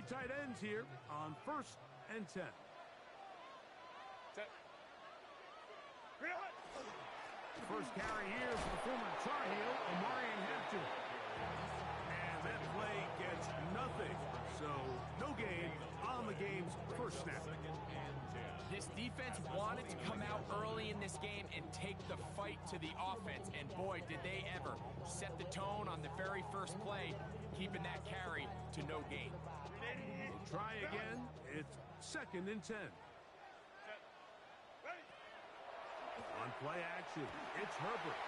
Very tight ends here on 1st and 10. Set. First carry here for the former Tar Heel, Omarion Hampton. And that play gets nothing. So no gain on the game's first snap. This defense wanted to come out early in this game and take the fight to the offense. And boy, did they ever set the tone on the very first play, keeping that carry to no gain. We'll try again. It's 2nd and 10. On play action, it's Herbert.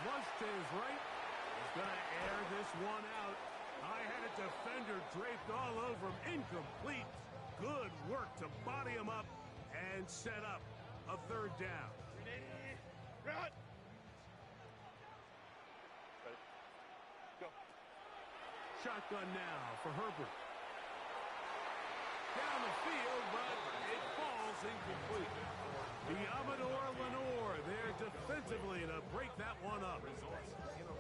Flush to his right. He's going to air this one out. I had a defender draped all over him. Incomplete. Good work to body him up and set up a 3rd down. Run. Go. Shotgun now for Herbert. Down the field, but it falls incomplete. The Amador Lenore there defensively to break that one up.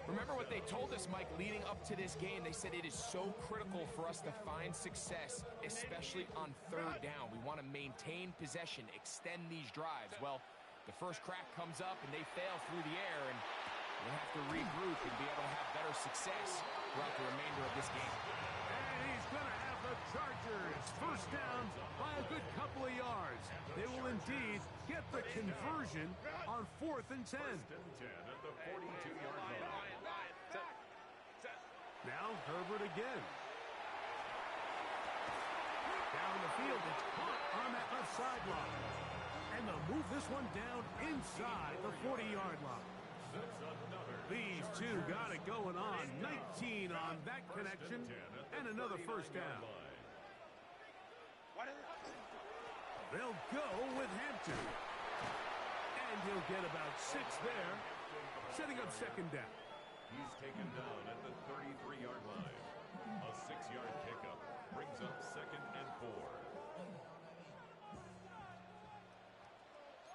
Remember what they told us, Mike, leading up to this game. They said it is so critical for us to find success, especially on 3rd down. We want to maintain possession, extend these drives. Well, the first crack comes up and they fail through the air, and we'll have to regroup and be able to have better success throughout the remainder of this game. And he's going to have the Chargers first down by a good couple of yards. They will indeed get the conversion on 4th and 10. 1st and 10 at the 42-yard line. Now Herbert again. Down the field, it's caught on that left sideline. And they'll move this one down inside the 40-yard line. These two got it going on. 19 on that connection, and another first down. They'll go with Hampton. And he'll get about 6 there, setting up 2nd down. He's taken down at the 33-yard line. A 6-yard pickup brings up 2nd and 4.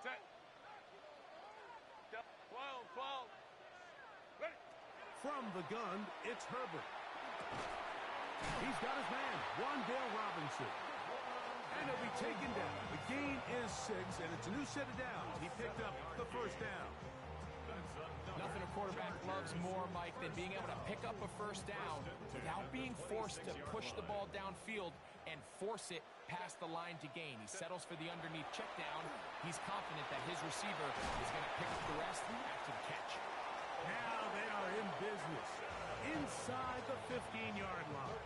Set. 12. Ready. From the gun, it's Herbert. He's got his man, Wan'Dale Robinson. And he'll be taken down. The gain is 6, and it's a new set of downs. He picked up the first down. Nothing a quarterback loves more, Mike, than being able to pick up a first down without being forced to push the ball downfield and force it past the line to gain. He settles for the underneath check down. He's confident that his receiver is going to pick up the rest after the catch. Now they are in business. Inside the 15-yard line.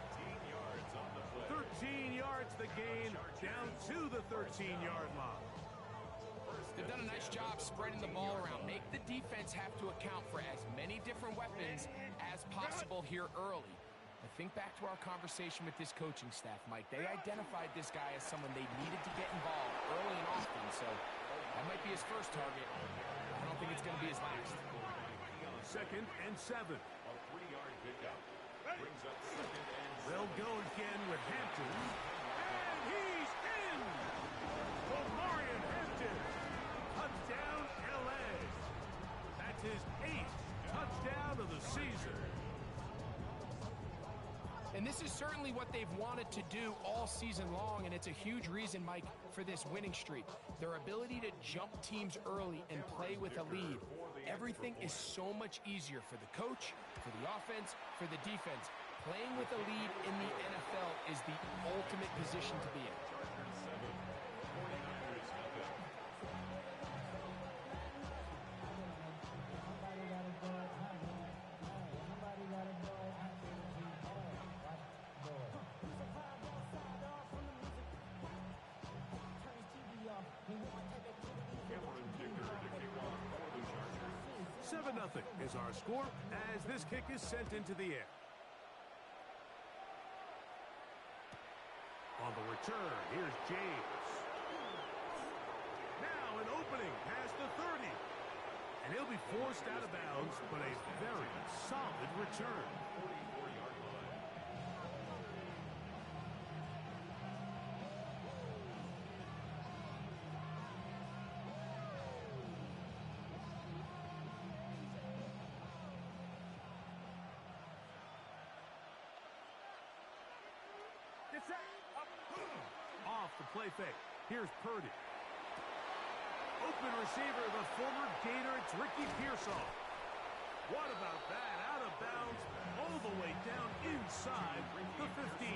13 yards the gain, down to the 13-yard line. They've done a nice job spreading the ball around. Make the defense have to account for as many different weapons as possible here early. But think back to our conversation with this coaching staff, Mike. They identified this guy as someone they needed to get involved early and often, so that might be his first target. I don't think it's going to be his last. 2nd and 7. A 3-yard pickup brings up 2nd and 7. They'll go again with Hampton. And he's in! Omarion Hampton. Touchdown, L.A. That's his 8th touchdown of the season. And this is certainly what they've wanted to do all season long, and it's a huge reason, Mike, for this winning streak. Their ability to jump teams early and play with a lead. Everything is so much easier for the coach, for the offense, for the defense. Playing with a lead in the NFL is the ultimate position to be in. Cameron Dicker to kick off for the Chargers. 7-0 is our score as this kick is sent into the air. On the return, here's James. Now an opening past the 30. And he'll be forced out of bounds, but a very solid return. 44-yard line. Get set. Up. Off the play fake. Here's Purdy. Open receiver, the former Gator. It's Ricky Pearsall. What about that? Out of bounds, all the way down inside the 15.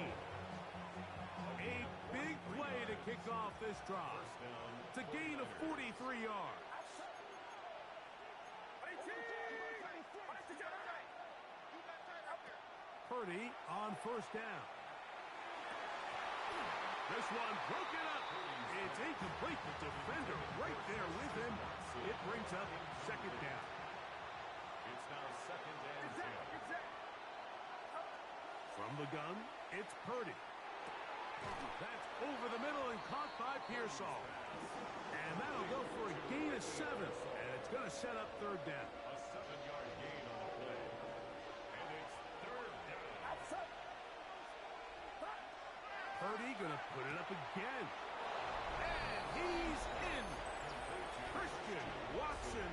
A big play to kick off this drive. It's a gain of 43 yards. Purdy on first down. This one broken up. It's incomplete. The defender right there with him. It brings up second down. It's now second and 10. From the gun, it's Purdy. That's over the middle and caught by Pearsall. And that'll go for a gain of 7. And it's going to set up third down. A 7-yard gain on the play. And it's third down. Purdy going to put it up again. And he's in. Christian Watson.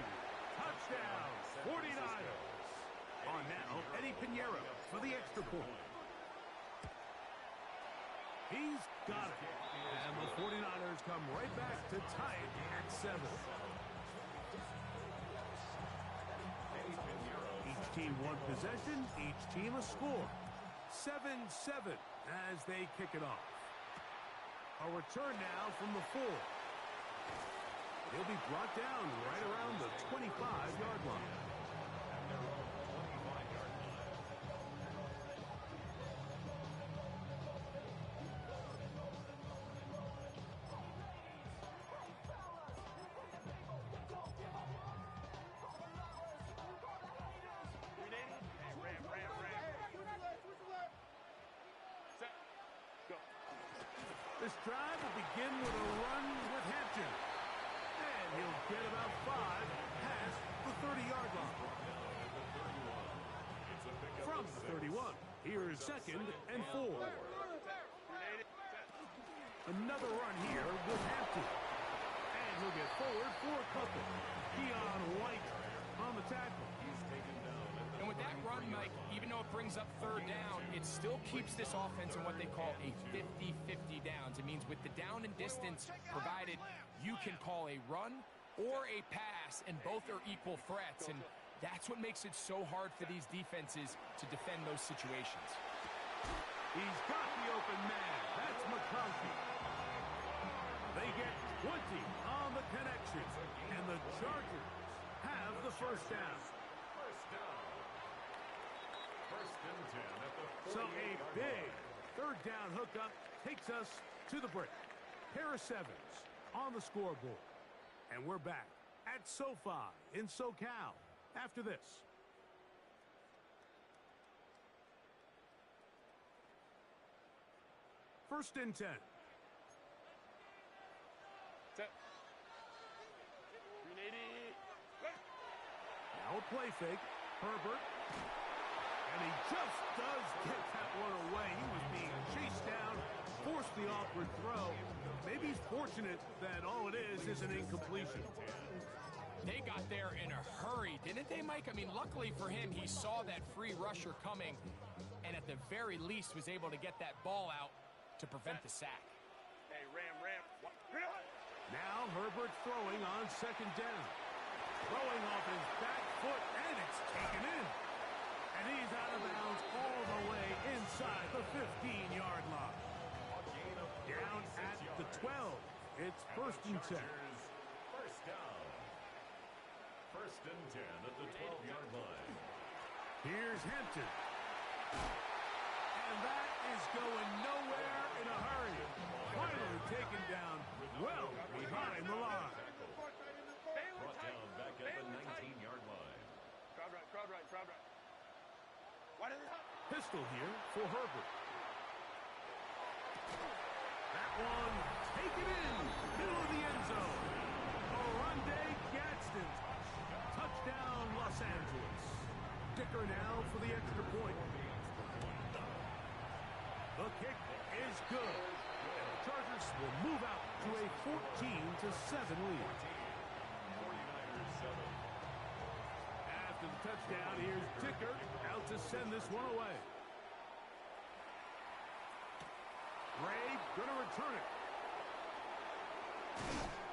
Touchdown. 49ers. On now, Eddie Pinheiro for the extra point. He's got it. And the 49ers come right back to tie it at 7. Each team one possession, each team a score. 7-7 as they kick it off. A return now from the 4. He'll be brought down right around the 25-yard line. This drive will begin with a run with Hampton. And he'll get about 5 past the 30-yard line. From the 31, here's second and 4. Another run here with Hampton. And he'll get forward for a couple. Keon White on the tackle. And with that run, Mike, even though it brings up third down, it still keeps this offense in what they call a 50-50 downs. It means with the down and distance provided, you can call a run or a pass, and both are equal threats. And that's what makes it so hard for these defenses to defend those situations. He's got the open man. That's McConkey. They get 20 on the connection, and the Chargers have the first down. So a big third down hookup takes us to the break. Harris Evans on the scoreboard. And we're back at SoFi in SoCal after this. First and 10. Set. Now a play fake. Herbert. And he just does get that one away. He was being chased down, forced the awkward throw. Maybe he's fortunate that all it is an incompletion. They got there in a hurry, didn't they, Mike? I mean, luckily for him, he saw that free rusher coming, and at the very least was able to get that ball out to prevent the sack. Hey, Ram. Now Herbert throwing on second down. Throwing off his back foot, and it's taken in. And he's out of bounds all the way inside the 15-yard line. Down at the 12. It's first and 10. First down. First and 10 at the 12-yard line. Here's Hampton. And that is going nowhere in a hurry. Finally taken down well behind the line. Brought down back at the 19-yard line. Crowd right. Pistol here for Herbert. That one taken in, middle of the end zone. Oronde Gadsden. Touchdown, Los Angeles. Dicker now for the extra point. The kick is good. And the Chargers will move out to a 14-7 lead. 49ers 7. After the touchdown, here's Dicker out to send this one away. going to return it.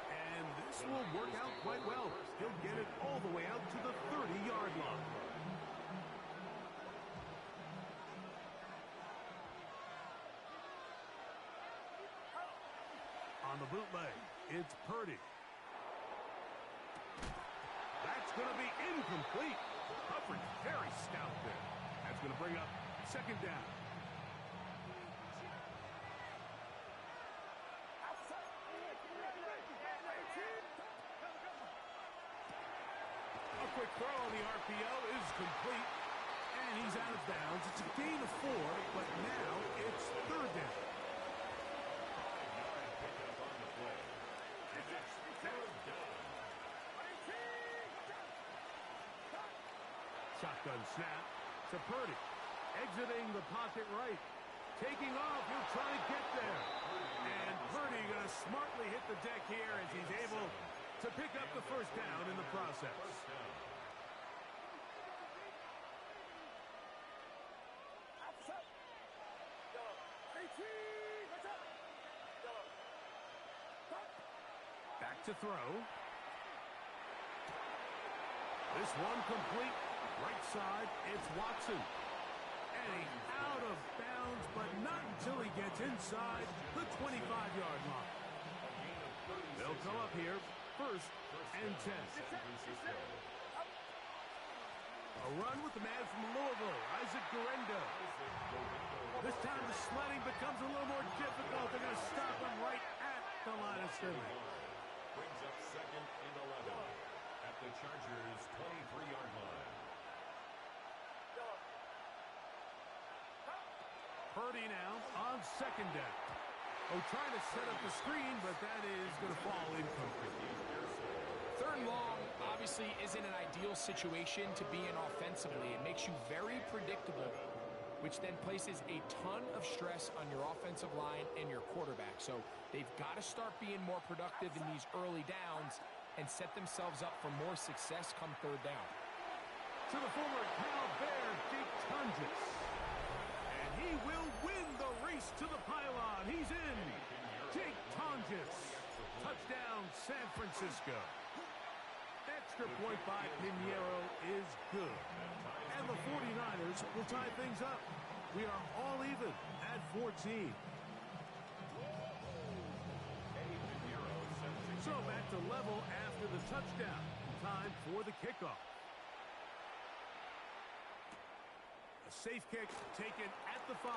And this will work out quite well. He'll get it all the way out to the 30-yard line. On the bootleg, it's Purdy. That's going to be incomplete. Coverage very stout there. That's going to bring up second down. A quick throw on the RPO is complete, and he's out of bounds. It's a gain of 4, but now it's third down. Shotgun snap to Purdy. Exiting the pocket right. Taking off, he'll try to get there. And Purdy going to smartly hit the deck here as he's able to pick up the first down in the process. Back to throw. This one complete. Right side, it's Watson. And he's out of bounds, but not until he gets inside the 25-yard line. They'll come up here, first and 10. A run with the man from Louisville, Isaac Guerendo. This time the sledding becomes a little more difficult. They're going to stop him right at the line of scrimmage. Brings up second and 11 at the Chargers' 23-yard line. Purdy now on second down. Oh, trying to set up the screen, but that is going to fall incomplete. Third and long obviously isn't an ideal situation to be in offensively. It makes you very predictable, which then places a ton of stress on your offensive line and your quarterback. So they've got to start being more productive in these early downs and set themselves up for more success come third down. To the former Cal Bear, Jake Tunges. He will win the race to the pylon. He's in. Jake Tunges. Touchdown, San Francisco. Extra point by Pinheiro is good. And the 49ers will tie things up. We are all even at 14. So back to level after the touchdown. Time for the kickoff. Safe kick taken at the 5.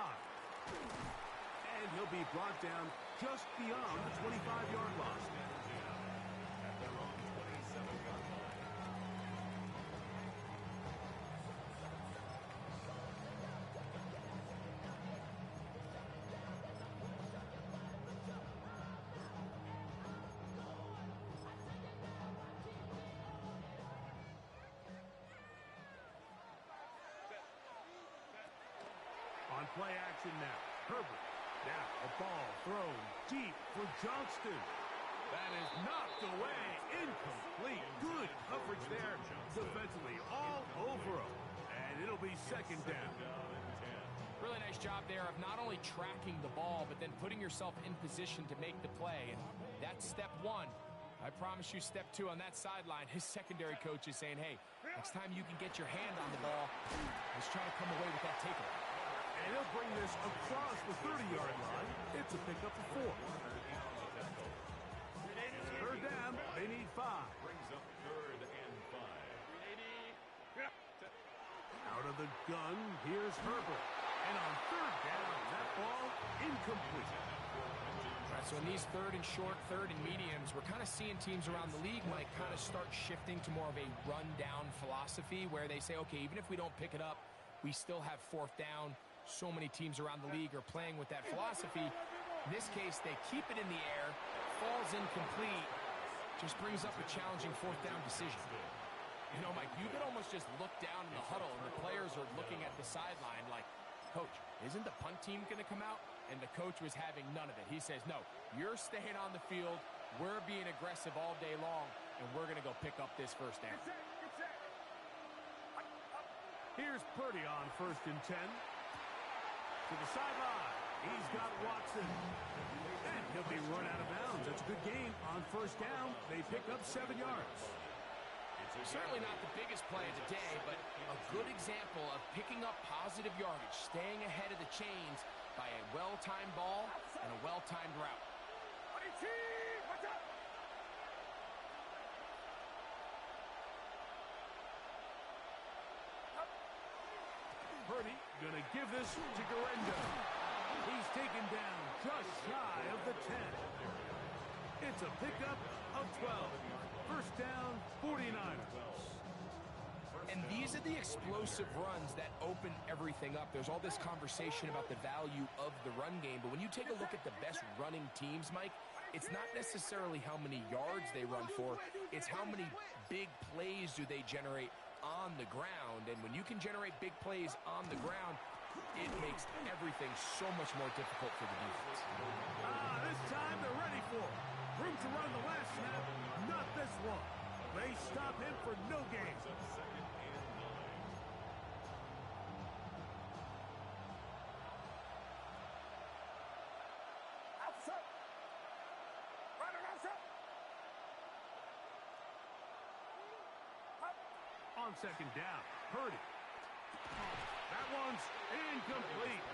And he'll be brought down just beyond the 25-yard line. At their own 27-yard line. On play action now. Herbert. Now a ball thrown deep for Johnston. That is knocked away. Incomplete. Good coverage there defensively. All over him. And it'll be second down. Really nice job there of not only tracking the ball, but then putting yourself in position to make the play. And that's step 1. I promise you step 2 on that sideline. His secondary coach is saying, hey, next time you can get your hand on the ball, let's try to come away with that takeaway. And he'll bring this across the 30-yard line. It's a pickup of 4. Third down, they need 5. Brings up third and 5. Out of the gun, here's Herbert. And on third down, that ball incomplete. All right, so in these third and short, third and mediums, we're kind of seeing teams around the league, Mike, kind of start shifting to more of a run-down philosophy where they say, okay, even if we don't pick it up, we still have fourth down. So many teams around the league are playing with that philosophy. In this case, they keep it in the air, falls incomplete, just brings up a challenging fourth down decision. You know, Mike, you could almost just look down in the huddle, and the players are looking at the sideline like, Coach, isn't the punt team going to come out? And the coach was having none of it. He says, no, you're staying on the field. We're being aggressive all day long, and we're going to go pick up this first down. Here's Purdy on first and 10. To the sideline. He's got Watson. gain on first down. They pick up 7 yards. Certainly not the biggest play of the day, but a good example of picking up positive yardage, staying ahead of the chains by a well-timed ball and a well-timed route. Purdy gonna give this to Guerrero. He's taken down just shy of the 10. It's a pickup of 12. First down, 49ers. And these are the explosive runs that open everything up. There's all this conversation about the value of the run game, but when you take a look at the best running teams, Mike, it's not necessarily how many yards they run for, it's how many big plays do they generate on the ground. And when you can generate big plays on the ground, it makes everything so much more difficult for the defense. This time they're ready for it. Room to run the last snap, not this one. They stop him for no gain. On second down, Purdy. That one's incomplete.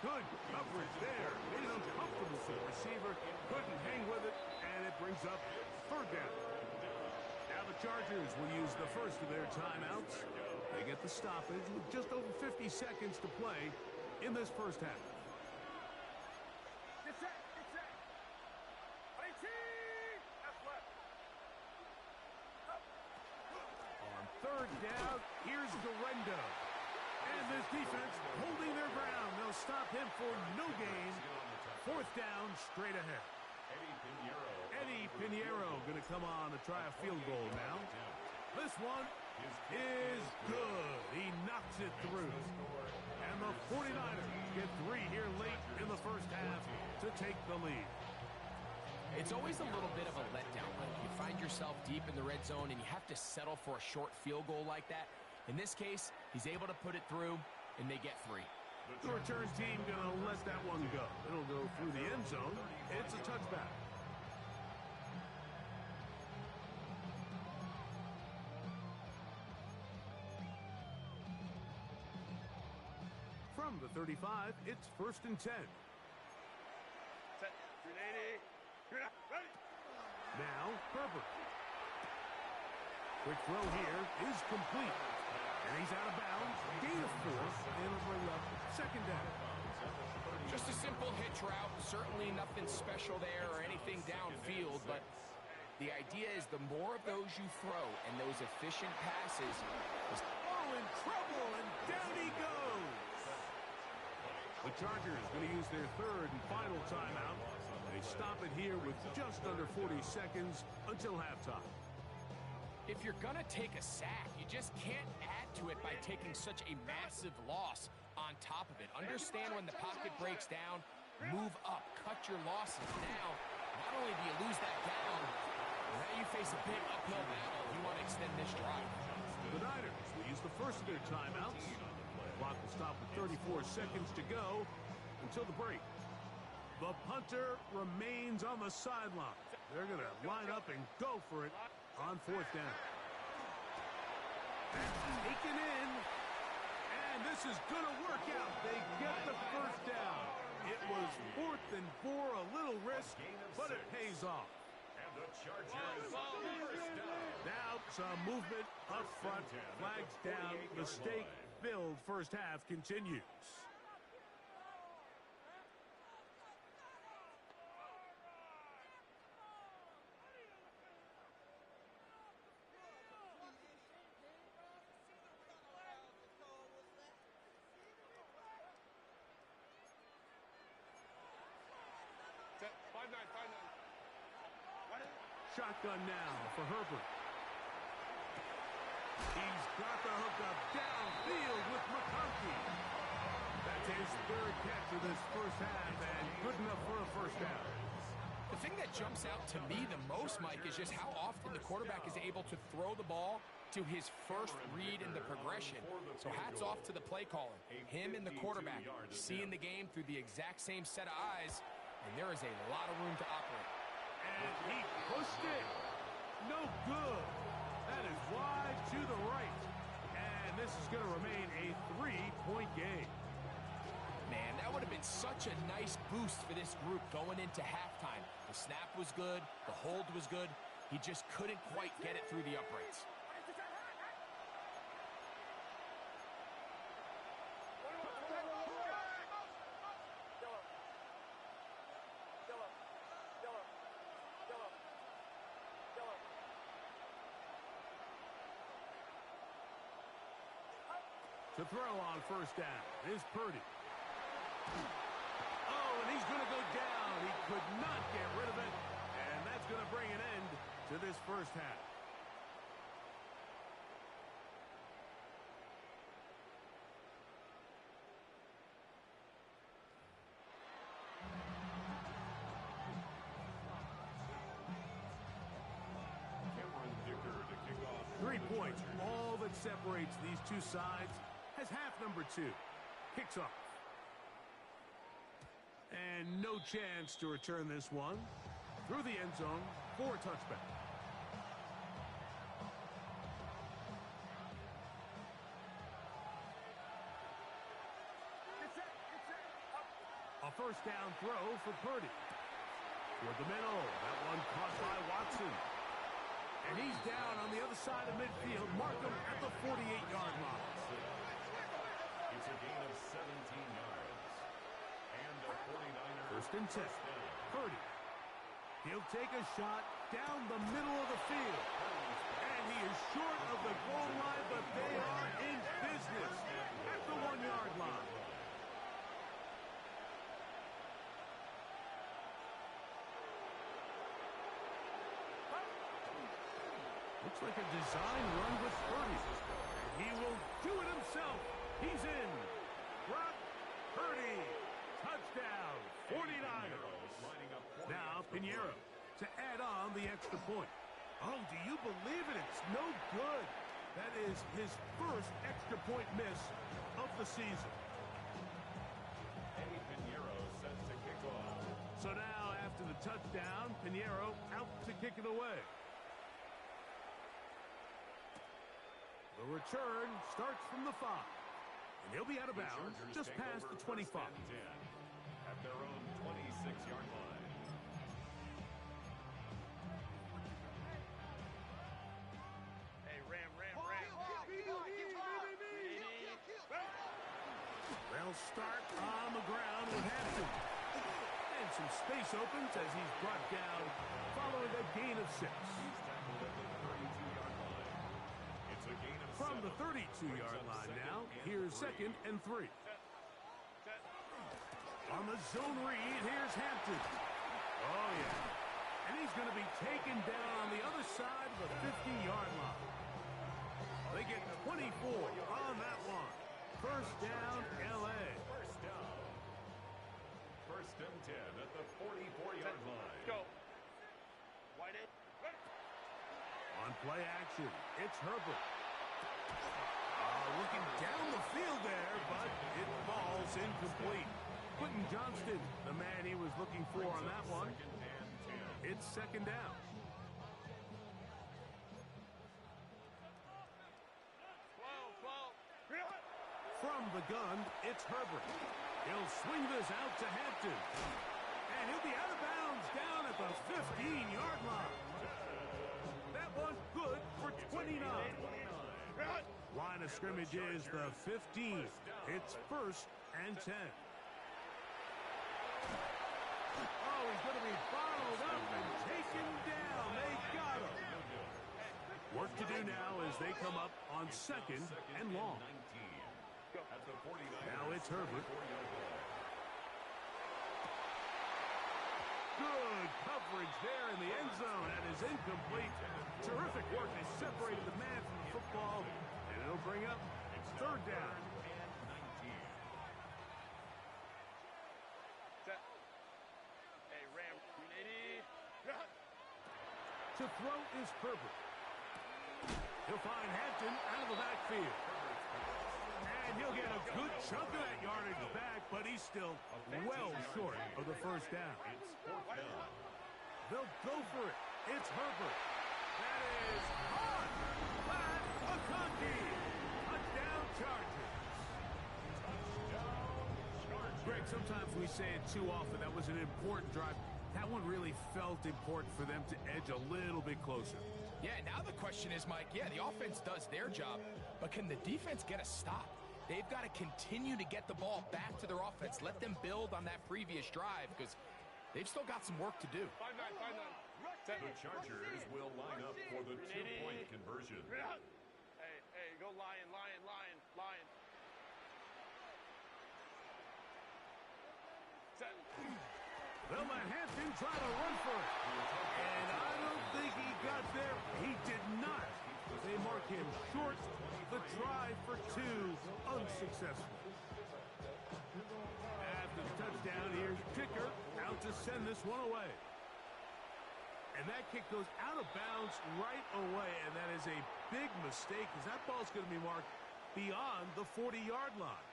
Good coverage there. Made it uncomfortable for the receiver. Couldn't hang with it, and it brings up third down. Now the Chargers will use the first of their timeouts. They get the stoppage with just over 50 seconds to play in this first half. Third down, here's Guerrero. And this defense holding their ground. They'll stop him for no gain. Fourth down, straight ahead. Eddie Pinheiro going to come on to try a field goal now. This one is good. He knocks it through. And the 49ers get 3 here late in the first half to take the lead. It's always a little bit of a letdown. You find yourself deep in the red zone and you have to settle for a short field goal like that. In this case, he's able to put it through, and they get 3. The return team going to let that one go. It'll go through the end zone. It's a touchback. From the 35, it's 1st and 10. Set. 380. Ready. Now, Herbert. Quick throw here is complete. And he's out of bounds. Gain of 4. And it'll bring up second down. Just a simple hitch route. Certainly nothing special there or anything downfield, but the idea is the more of those you throw and those efficient passes. In trouble, and down he goes. The Chargers going to use their third and final timeout. They stop it here with just under 40 seconds until halftime. If you're going to take a sack, you just can't add to it by taking such a massive loss on top of it. Understand when the pocket breaks down, move up, cut your losses. Now, not only do you lose that down, now you face a big uphill battle if you want to extend this drive. The Niners will use the first of their timeouts. Clock will stop with 34 seconds to go until the break. The punter remains on the sideline. They're going to line up and go for it on fourth down. That's taken in. And this is going to work out. They get the first down. It was 4th and 4, a little risk, but it pays off. And the Chargers first down. Now some movement up front. Flags down. Mistake-filled first half continues. Set. 5-9. Shotgun now for Herbert. He's got the hookup downfield with McConkey. That's his third catch of this first half, and good enough for a first down. The thing that jumps out to me the most, Mike, is just how often the quarterback is able to throw the ball to his first read in the progression. So hats off to the play caller. Him and the quarterback seeing the game through the exact same set of eyes, and there is a lot of room to operate. And he pushed it. No good. That is wide to the right. And this is going to remain a 3-point game. Man, that would have been such a nice boost for this group going into halftime. The snap was good. The hold was good. He just couldn't quite get it through the uprights. To throw on first down is Purdy. Oh, and he's going to go down. He could not get rid of it. And that's going to bring an end to this first half. Cameron Dicker to kick off. 3 points. All that separates these two sides has half number 2. Kicks off. And no chance to return this one. Through the end zone for a touchback. A first down throw for Purdy. Toward the middle. That one caught by Watson. And he's down on the other side of midfield. Mark him at the 48-yard line. It's a gain of 17 yards. And a 49er. First and 10. Purdy. He'll take a shot down the middle of the field. And he is short of the goal line, but they are in business at the 1-yard line. Looks like a design run with Purdy. He will do it himself. He's in. Brock Purdy. Touchdown. 49ers. Now Pinheiro to add on the extra point. Oh, do you believe it? It's no good. That is his first extra point miss of the season. Eddie Pinheiro set to kick off. So now after the touchdown, Pinheiro out to kick it away. The return starts from the 5. And he'll be out of bounds just past the 25. At their own 26-yard line. Hey, Ram. They'll start on the ground with Hampton. And some space opens as he's brought down following a gain of 6. He's tackled at the 32-yard line. It's a gain of 7. From the 32-yard line now, here's 2nd and 3. On the zone read, here's Hampton. Oh, yeah. And he's going to be taken down on the other side of the 50-yard line. They get 24 on that one. First down, L.A. First down. First and 10 at the 44-yard line. Go. Wide end. On play action, it's Herbert. Looking down the field there, but it falls incomplete. Quentin Johnston, the man he was looking for on that one. It's 2nd down. From the gun, it's Herbert. He'll swing this out to Hampton. And he'll be out of bounds down at the 15-yard line. That one's good for 29. Line of scrimmage is the 15. It's 1st and 10. Oh, he's going to be followed up and taken down. They got him. Work to do now as they come up on 2nd and long. Now it's Herbert. Good coverage there in the end zone. That is incomplete. Terrific work. They separated the man from the football. And it'll bring up 3rd down. Hey, Ram. 380. To throw is Herbert. He'll find Hampton out of the backfield. And he'll get a good chunk of that yardage back, but he's still well short of the first down. It's 4th down. They'll go for it. It's Herbert. That is on. Pat McConkey. Touchdown Chargers. Greg, sometimes we say it too often. That was an important drive. That one really felt important for them to edge a little bit closer. Yeah, now the question is, Mike, yeah, the offense does their job, but can the defense get a stop? They've got to continue to get the ball back to their offense. Let them build on that previous drive because they've still got some work to do. 5-9, 5-9. The Chargers will line up for the two-point conversion. Hey, go Lion. Set. They'll let Hampton try to run for it. And I don't think he got there. He did not. They mark him short. The try for two, unsuccessful. After the touchdown, here's kicker out to send this one away. And that kick goes out of bounds right away, and that is a big mistake because that ball's going to be marked beyond the 40-yard line.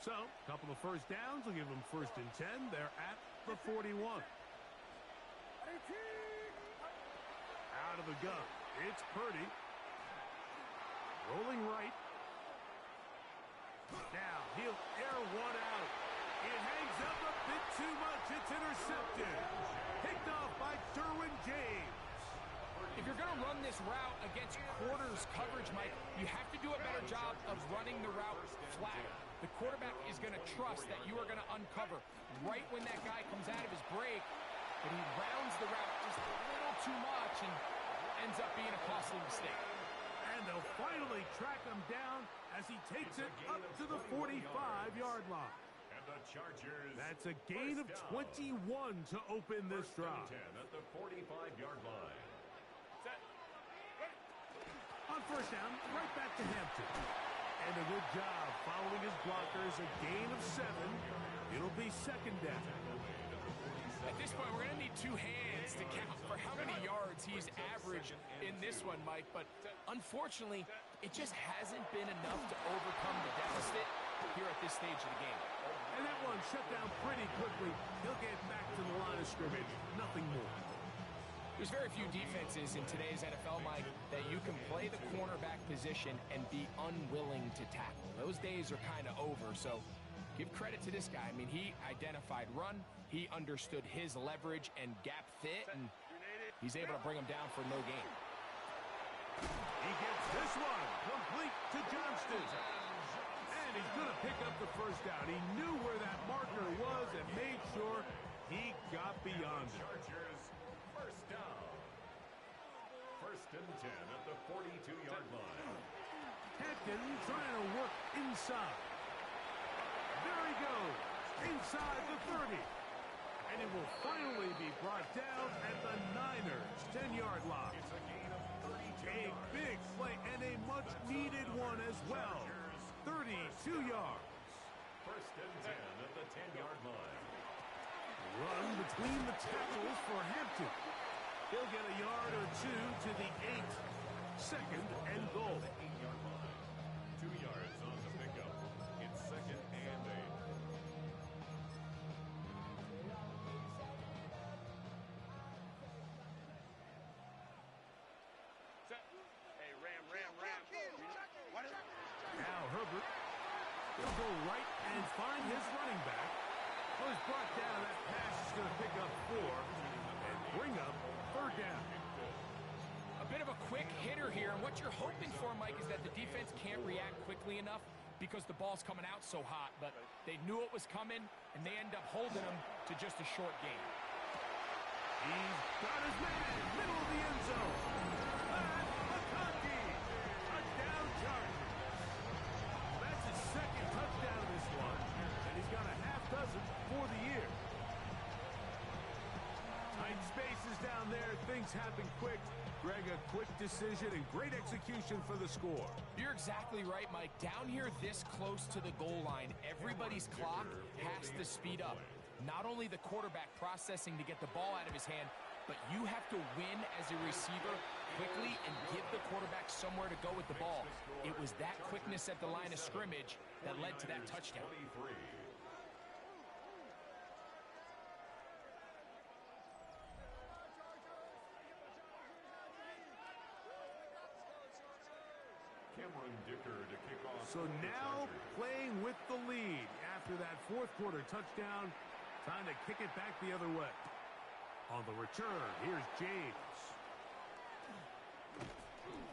So, a couple of first downs will give them 1st and 10. They're at the 41. Out of the gun. It's Purdy. Rolling right. Now, he'll air one out. It hangs up a bit too much. It's intercepted. Picked off by Derwin James. If you're going to run this route against quarters coverage, Mike, you have to do a better job of running the route flat. The quarterback is going to trust that you are going to uncover right when that guy comes out of his break, but he rounds the route just a little too much and ends up being a costly mistake. And they'll finally track him down as he takes it up to the 45-yard line. And the Chargers. That's a gain of 21 to open this drive. 10 at the 45-yard line. Set. On first down, right back to Hampton. And a good job following his blockers, a gain of 7. It'll be 2nd down. At this point, we're going to need 2 hands to count for how many yards he's averaged in this one, Mike. But unfortunately, it just hasn't been enough to overcome the deficit here at this stage of the game. And that one shut down pretty quickly. He'll get back to the line of scrimmage. Nothing more. There's very few defenses in today's NFL, Mike, that you can play the cornerback position and be unwilling to tackle. Those days are kind of over, so give credit to this guy. I mean, he identified run, he understood his leverage and gap fit, and he's able to bring him down for no gain. He gets this one complete to Johnston. And he's going to pick up the first down. He knew where that marker was and made sure he got beyond it. Chargers, first down. 1st and 10 at the 42-yard line. Hampton trying to work inside. There he goes. Inside the 30. And it will finally be brought down at the Niners' 10-yard line. It's a gain of 32 A yards. big play and a much-needed one as well. 32 yards. 1st and 10 at the 10-yard line. Run between the tackles for Hampton. He'll get a yard or 2 to the 8. 2nd and goal. 8-yard line. 2 yards on the pickup. It's 2nd and 8. Set. Hey, Ram. Now Herbert. He'll go right and find his running back. Well, he's brought down. That pass is going to pick up 4 and bring up 3rd down. A bit of a quick hitter here, and what you're hoping for, Mike, is that the defense can't react quickly enough because the ball's coming out so hot, but they knew it was coming, and they end up holding him to just a short gain. He's got his man, middle of the end zone. Pat McConkey, touchdown Chargers. That's his 2nd touchdown of this one, and he's got a half dozen for the year. Tight spaces down there, things happen quick. Greg, a quick decision and great execution for the score. You're exactly right, Mike. Down here this close to the goal line, everybody's clock has to speed up. Not only the quarterback processing to get the ball out of his hand, but you have to win as a receiver quickly and give the quarterback somewhere to go with the ball. It was that quickness at the line of scrimmage that led to that touchdown. 23. Cameron Dicker to kick off. So for the now Chargers. playing with the lead after that fourth quarter touchdown. Time to kick it back the other way. On the return, here's James.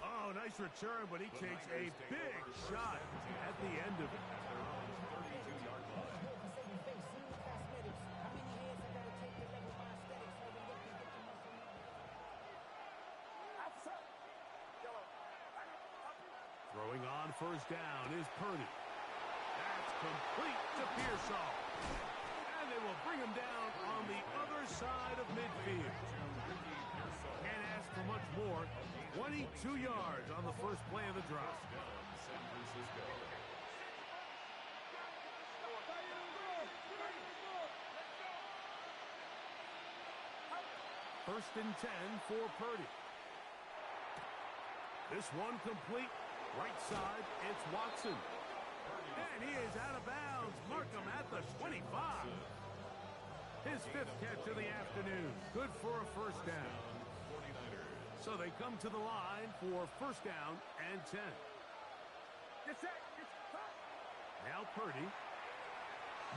Oh, nice return, but he takes a big shot at the end of it. At their own 32-yard line. Throwing on first down is Purdy. That's complete to Pearsall. And they will bring him down on the other side of midfield. Can't ask for much more. 22 yards on the first play of the drive. Down San Francisco. First and 10 for Purdy. This one complete. Right side, it's Watson. And he is out of bounds. Mark him at the 25. His fifth catch of the afternoon. Good for a first down. 49ers. So they come to the line for first down and 10. Now Purdy.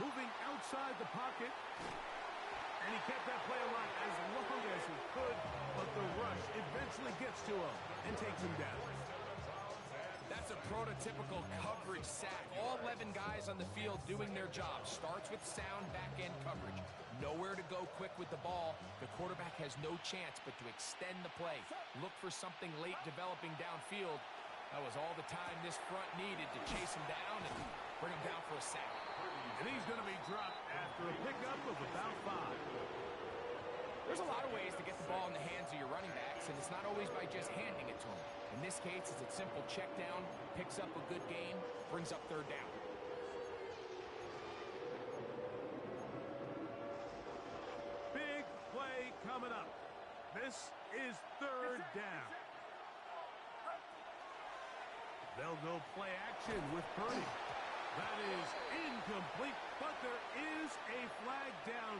Moving outside the pocket. And he kept that play alive as long as he could. But the rush eventually gets to him and takes him down. That's a prototypical coverage sack. All 11 guys on the field doing their job. Starts with sound back-end coverage. Nowhere to go quick with the ball. The quarterback has no chance but to extend the play. Look for something late developing downfield. That was all the time this front needed to chase him down and bring him down for a sack. And he's going to be dropped after a pickup of about 5. There's a lot of ways to get the ball in the hands of your running backs, and it's not always by just handing it to them. In this case, it's a simple check down, picks up a good gain, brings up third down. Big play coming up. This is third down. They'll go play action with Purdy. That is incomplete, but there is a flag down.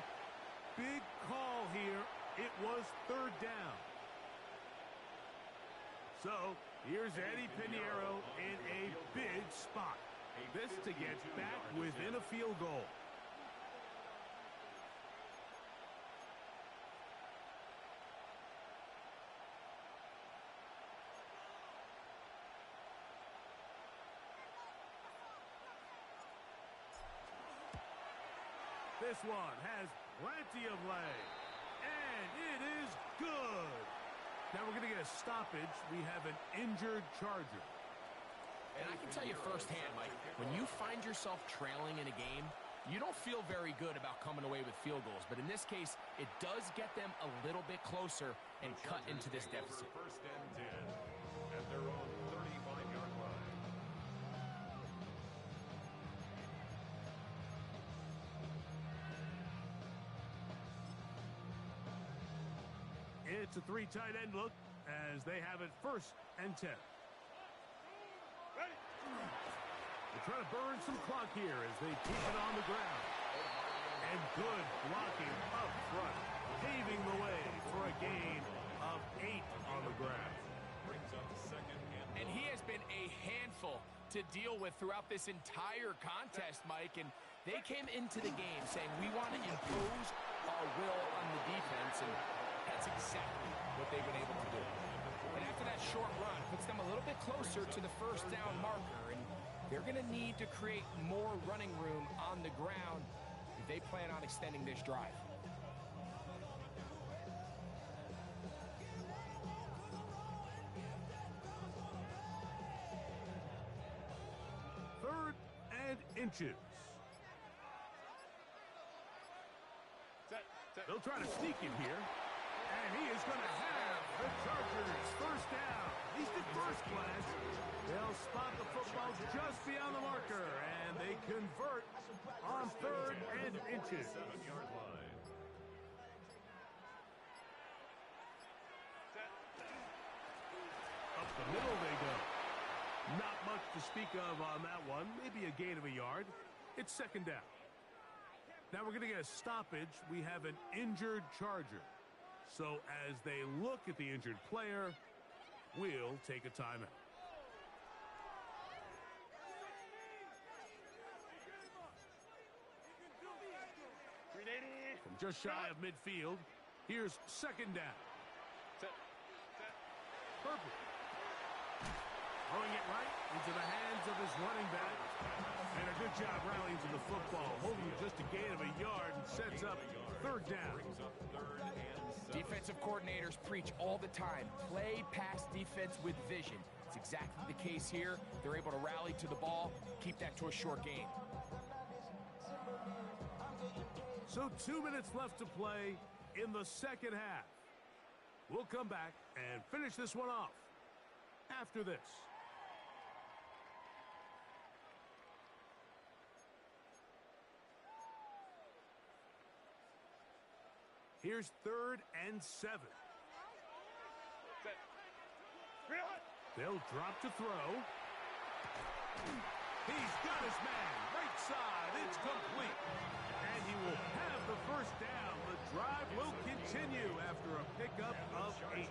Big call here. It was third down. So, here's Eddie Pinheiro in a big spot. This to get back within a field goal. This one has plenty of leg. And it is good. Now we're going to get a stoppage. We have an injured Charger. And I can tell you firsthand, Mike, when you find yourself trailing in a game, you don't feel very good about coming away with field goals. But in this case, it does get them a little bit closer and cut into this deficit. First and 10 at their own 35-yard line. It's a 3 tight end look as they have it first and 10. They try to burn some clock here as they keep it on the ground. And good blocking up front, paving the way for a gain of 8 on the ground. Brings up second and And he has been a handful to deal with throughout this entire contest, Mike. And they came into the game saying, we want to impose our will on the defense. And that's exactly what they've been able to do. And after that short run, puts them a little bit closer to the first down marker. And they're going to need to create more running room on the ground if they plan on extending this drive. Third and inches. They'll try to sneak it here. And he is going to have the Chargers first down. At least at first glance. They'll spot the football just beyond the marker. And they convert on third and inches. 7-yard line. Up the middle they go. Not much to speak of on that one. Maybe a gain of a yard. It's second down. Now we're going to get a stoppage. We have an injured Charger. So as they look at the injured player, we'll take a timeout. From just shy of midfield, here's second down. Set. Set. Purple. Throwing it right into the hands of his running back. And a good job rallying to the football. Holding just a gain of a yard and sets up third down. Defensive coordinators preach all the time, play pass defense with vision. It's exactly the case here. They're able to rally to the ball, keep that to a short gain. So 2 minutes left to play in the second half. We'll come back and finish this one off after this. Here's 3rd and 7. Set. Green hot. They'll drop to throw. He's got his man. Right side. It's complete. And he will have the first down. The drive will continue after a pickup of 8.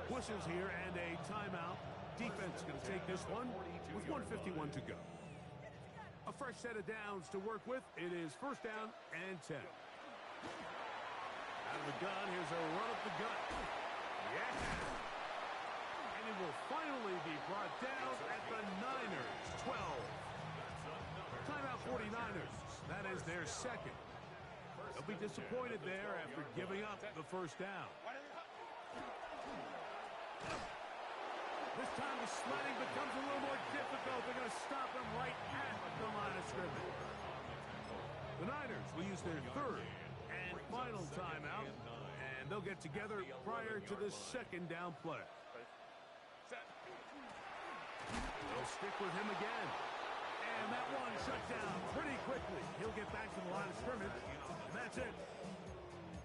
Whistles here and a timeout. Defense going to take this one with 1:51 to go. A fresh set of downs to work with. It is first down and 10. Out of the gun, here's a run up the gut. Yeah! And he will finally be brought down at the Niners, 12. Timeout 49ers. That is their second. They'll be disappointed there after giving up the first down. This time the sledding becomes a little more difficult. They're going to stop him right at the line of scrimmage. The Niners will use their third and final timeout, and they'll get together prior to the second down play. Set. They'll stick with him again. And that one shut down pretty quickly. He'll get back to the line of scrimmage, and that's it.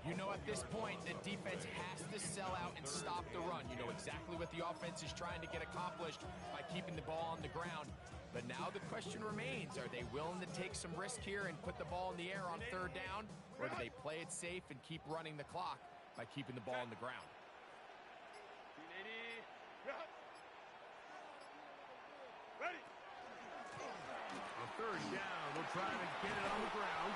You know at this point, the defense has to sell out and stop the run. You know exactly what the offense is trying to get accomplished by keeping the ball on the ground. But now the question remains, are they willing to take some risk here and put the ball in the air on third down? Or do they play it safe and keep running the clock by keeping the ball on the ground? 280. Green hot. Ready. On third down, they'll try to get it on the ground.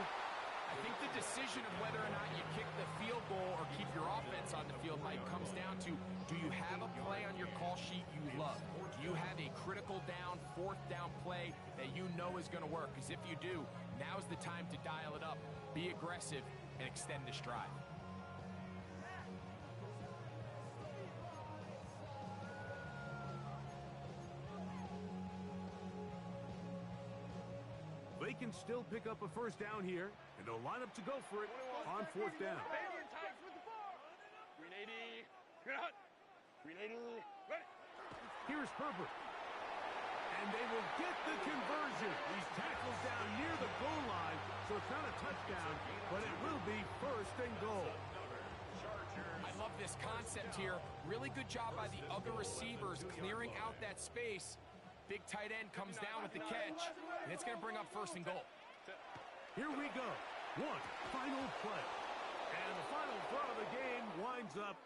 I think the decision of whether or not you kick the field goal or keep your offense on the field, Mike, comes down to, do you have a play on your call sheet you love? Do you have a critical down, fourth down play that you know is going to work? Because if you do, now's the time to dial it up, be aggressive, and extend the stride. They can still pick up a first down here, and they'll line up to go for it on fourth down. Baby times with the ball. 380. Green hot. 380. Ready. Here's Herbert. And they will get the conversion. He's tackled down near the goal line, so it's not a touchdown, but it will be first and goal. I love this concept here. Really good job by the other receivers clearing out that space. Big tight end comes down with the catch, and it's going to bring up first and goal. Here we go. One final play. And the final throw of the game winds up